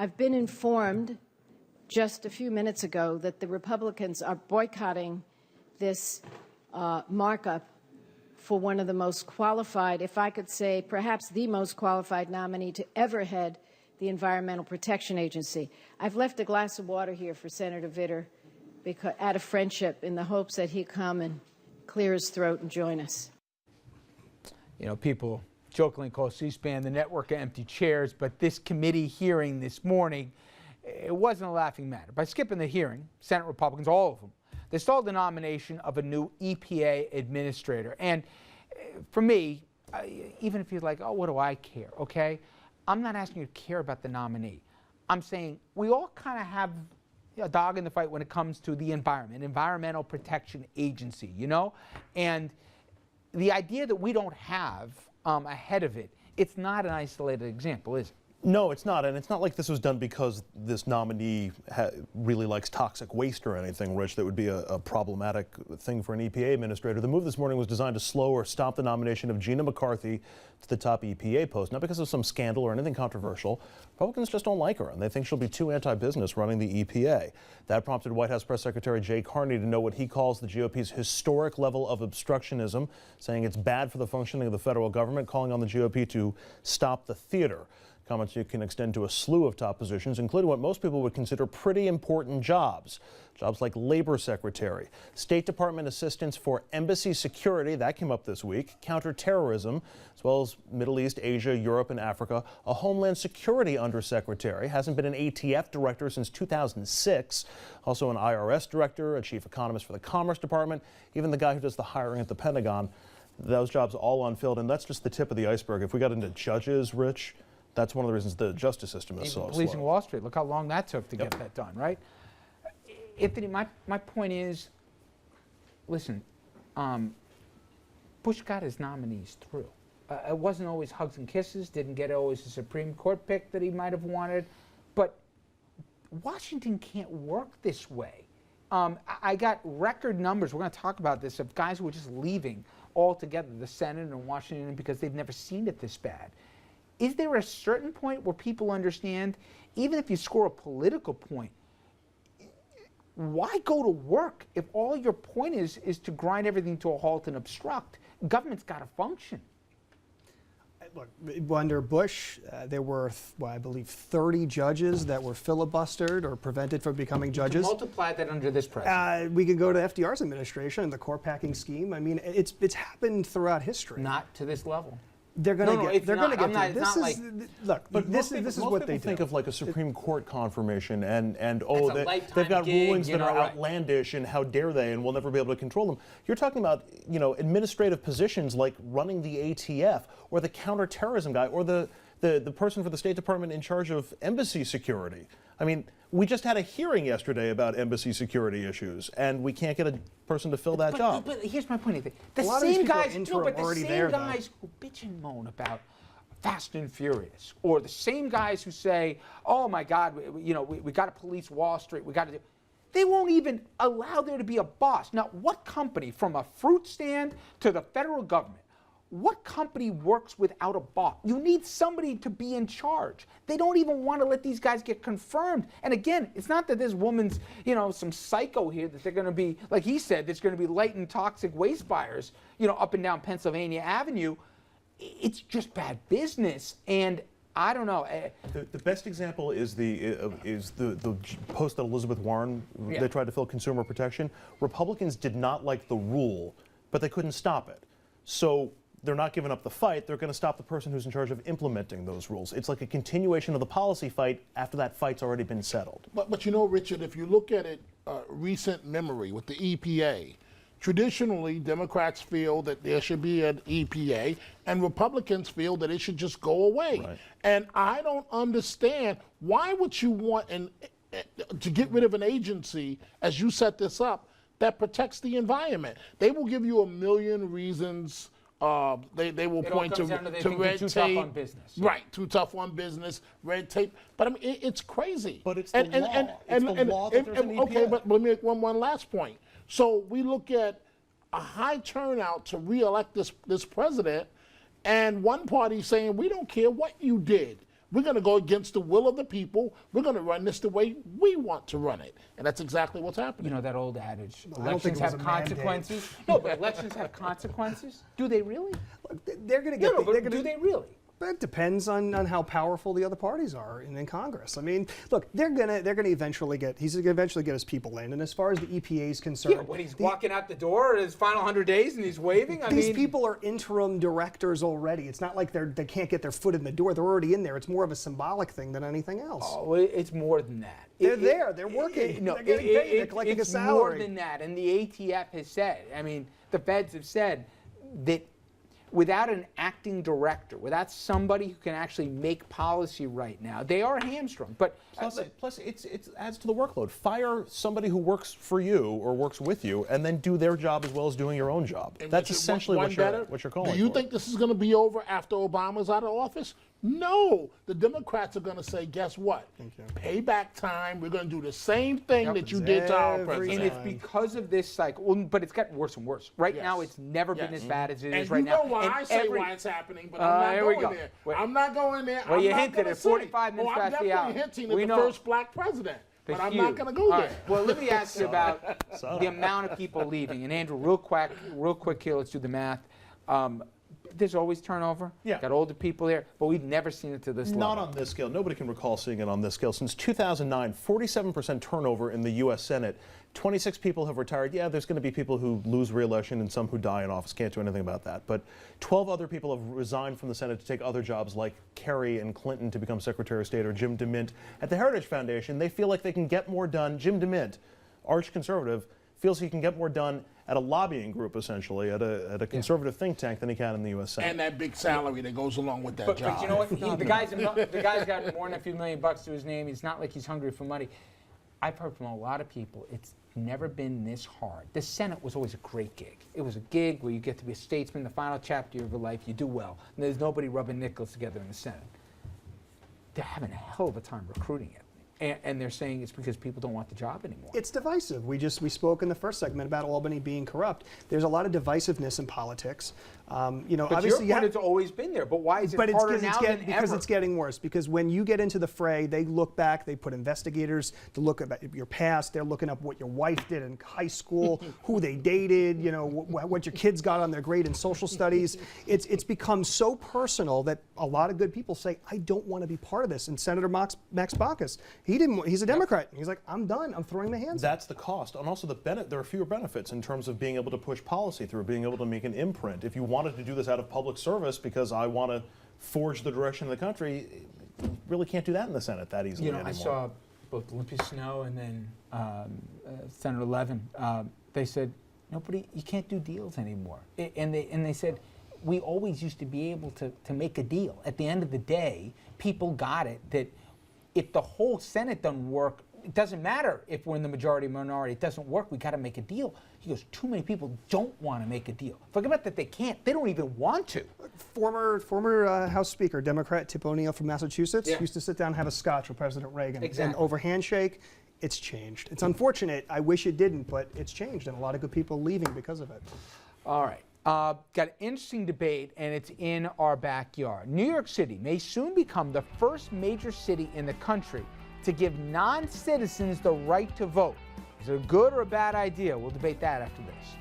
I've been informed just a few minutes ago that the Republicans are boycotting this markup for one of the most qualified, if I could say perhaps the most qualified nominee to ever head the Environmental Protection Agency. I've left a glass of water here for Senator Vitter because, out of friendship, in the hopes that he'd come and clear his throat and join us. You know, people jokingly call C-SPAN the network of empty chairs, but this committee hearing this morning, it wasn't a laughing matter. By skipping the hearing, Senate Republicans, all of them, they stalled the nomination of a new EPA administrator. And for me, even if you're like, oh, what do I care, okay? I'm not asking you to care about the nominee. I'm saying we all kind of have a dog in the fight when it comes to the environment, Environmental Protection Agency, you know? And the idea that we don't have ahead of it, it's not an isolated example, is it? No, it's not, and it's not like this was done because this nominee really likes toxic waste or anything, Rich. That would be a problematic thing for an EPA administrator. The move this morning was designed to slow or stop the nomination of Gina McCarthy to the top EPA post, not because of some scandal or anything controversial. Republicans just don't like her, and they think she'll be too anti-business running the EPA. That prompted White House Press Secretary Carney to note what he calls the GOP's historic level of obstructionism, saying it's bad for the functioning of the federal government, calling on the GOP to stop the theater. Comments you can extend to a slew of top positions, including what most people would consider pretty important jobs. Jobs like labor secretary, State Department assistants for embassy security, that came up this week, counterterrorism, as well as Middle East, Asia, Europe, and Africa. A Homeland Security undersecretary, hasn't been an ATF director since 2006. Also an IRS director, a chief economist for the Commerce Department, even the guy who does the hiring at the Pentagon. Those jobs all unfilled, and that's just the tip of the iceberg. If we got into judges, Rich, that's one of the reasons the justice system is so slow. Policing Wall Street, look how long that took to get that done, right? Anthony, my point is, listen, Bush got his nominees through. It wasn't always hugs and kisses, didn't get always a Supreme Court pick that he might have wanted, but Washington can't work this way. I got record numbers, we're going to talk about this, of guys who were just leaving altogether, the Senate and Washington, because they've never seen it this bad. Is there a certain point where people understand, even if you score a political point, why go to work if all your point is to grind everything to a halt and obstruct? Government's got to function. Look, under Bush, there were, I believe, 30 judges that were filibustered or prevented from becoming judges. Multiply that under this president. We could go to FDR's administration and the court packing scheme. I mean, it's happened throughout history. Not to this level. They're going to get. They're going to get. Look, but this is what they think do. of like a Supreme Court confirmation, and oh, they've got gig, rulings that are right. outlandish, and how dare they, and we'll never be able to control them. You're talking about, you know, administrative positions like running the ATF, or the counterterrorism guy, or the person for the State Department in charge of embassy security. I mean, we just had a hearing yesterday about embassy security issues, and we can't get a person to fill that job. But here's my point. The lot of these same people are guys, interim but the already same there, guys who bitch and moan about Fast and Furious, or the same guys who say, "Oh my God, we got to police Wall Street. We got to do." They won't even allow there to be a boss. Now, what company, from a fruit stand to the federal government, what company works without a boss? You need somebody to be in charge. They don't even want to let these guys get confirmed. And again, it's not that this woman's, some psycho here that they're going to be, like he said, there's going to be lighting toxic waste fires, up and down Pennsylvania Avenue. It's just bad business. And I don't know. The best example is the post that Elizabeth Warren, they tried to fill consumer protection. Republicans did not like the rule, but they couldn't stop it. So they're not giving up the fight. They're going to stop the person who's in charge of implementing those rules. It's like a continuation of the policy fight after that fight's already been settled. But Richard, if you look at it, recent memory with the EPA, traditionally Democrats feel that there should be an EPA, and Republicans feel that it should just go away. Right. And I don't understand, why would you want to get rid of an agency, as you set this up, that protects the environment? They will give you a million reasons. They will point to red too tape. Tough on business. Right, too tough on business, red tape. But I mean, it's crazy. But it's the law. It's the law that there's an EPA. Okay, but let me make one last point. So we look at a high turnout to re-elect this president, and one party saying, we don't care what you did. We're going to go against the will of the people. We're going to run this the way we want to run it. And that's exactly what's happening. You know that old adage, I don't think elections it was have a mandate. consequences. No, but elections have consequences. Do they really? They're going to get. No, but they're gonna, do they really? But it depends on how powerful the other parties are in Congress. I mean, look, they're gonna eventually get. He's gonna eventually get his people in. And as far as the EPA is concerned, Yeah, when he's walking out the door in his final 100 days and he's waving. These people are interim directors already. It's not like they can't get their foot in the door. They're already in there. It's more of a symbolic thing than anything else. Oh, it's more than that. They're there. They're working. No, they're getting paid. They're collecting a salary. It's more than that. And the ATF has said, I mean, the feds have said that without an acting director, without somebody who can actually make policy right now, they are hamstrung. But Plus, it adds to the workload. Fire somebody who works for you or works with you, and then do their job as well as doing your own job. And That's Richard, essentially one what better, you're calling Do you for. think this is going to be over after Obama's out of office? No. The Democrats are going to say, guess what? Payback time. We're going to do the same thing that you did to our Every president. and it's because of this cycle. Well, but it's gotten worse and worse. Right now, Yes. it's never been Yes. as bad as it And is right you know now. why And I say why it's happening, but I'm not here we going go. there. Wait. I'm not going there. Well, I'm you not hinted gonna it say- 45 minutes I'm past the definitely hour. hinting at We the know. first black president. The But I'm hue. not going to go All there. right. Well, let me ask you about the amount of people leaving. And Andrew, real quick here, let's do the math. There's always turnover. Yeah. Got older people there, but we've never seen it to this Not level. on this scale. Nobody can recall seeing it on this scale. Since 2009, 47% turnover in the U.S. Senate. 26 people have retired. Yeah, there's going to be people who lose re-election and some who die in office. Can't do anything about that. But 12 other people have resigned from the Senate to take other jobs, like Kerry and Clinton to become Secretary of State, or Jim DeMint at the Heritage Foundation. They feel like they can get more done. Jim DeMint, arch conservative, feels he can get more done at a lobbying group, essentially, at a conservative think tank than he can in the U.S. Senate. And that big salary that goes along with that job. But you know what? The guy's got more than a few $1 million to his name. It's not like he's hungry for money. I've heard from a lot of people, it's never been this hard. The Senate was always a great gig. It was a gig where you get to be a statesman, the final chapter of your life, you do well. And there's nobody rubbing nickels together in the Senate. They're having a hell of a time recruiting it. And they're saying it's because people don't want the job anymore. It's divisive. We spoke in the first segment about Albany being corrupt. There's a lot of divisiveness in politics. You know, But obviously, your point, it's always been there. But why is it harder now than because ever? it's getting worse. Because when you get into the fray, they look back. They put investigators to look at your past. They're looking up what your wife did in high school, who they dated. You know, what your kids got on their grade in social studies. It's become so personal that a lot of good people say, I don't want to be part of this. And Senator Max Baucus, he's a Democrat. He's like, I'm done. I'm throwing my hands up. That's the cost. And also there are fewer benefits in terms of being able to push policy through, being able to make an imprint. If you wanted to do this out of public service because I want to forge the direction of the country, you really can't do that in the Senate that easily You know, anymore. I saw both Olympia Snowe and then Senator Levin. They said, you can't do deals anymore. And they said, we always used to be able to make a deal. At the end of the day, people got it that if the whole Senate doesn't work, it doesn't matter if we're in the majority or minority. It doesn't work. We got to make a deal. He goes, too many people don't want to make a deal. Forget about that. They can't. They don't even want to. Former House Speaker, Democrat Tip O'Neill from Massachusetts, Yeah. used to sit down and have a scotch with President Reagan. Exactly. And over handshake, it's changed. It's unfortunate. I wish it didn't, but it's changed, and a lot of good people leaving because of it. All right. Got an interesting debate, and it's in our backyard. New York City may soon become the first major city in the country to give non-citizens the right to vote. Is it a good or a bad idea? We'll debate that after this.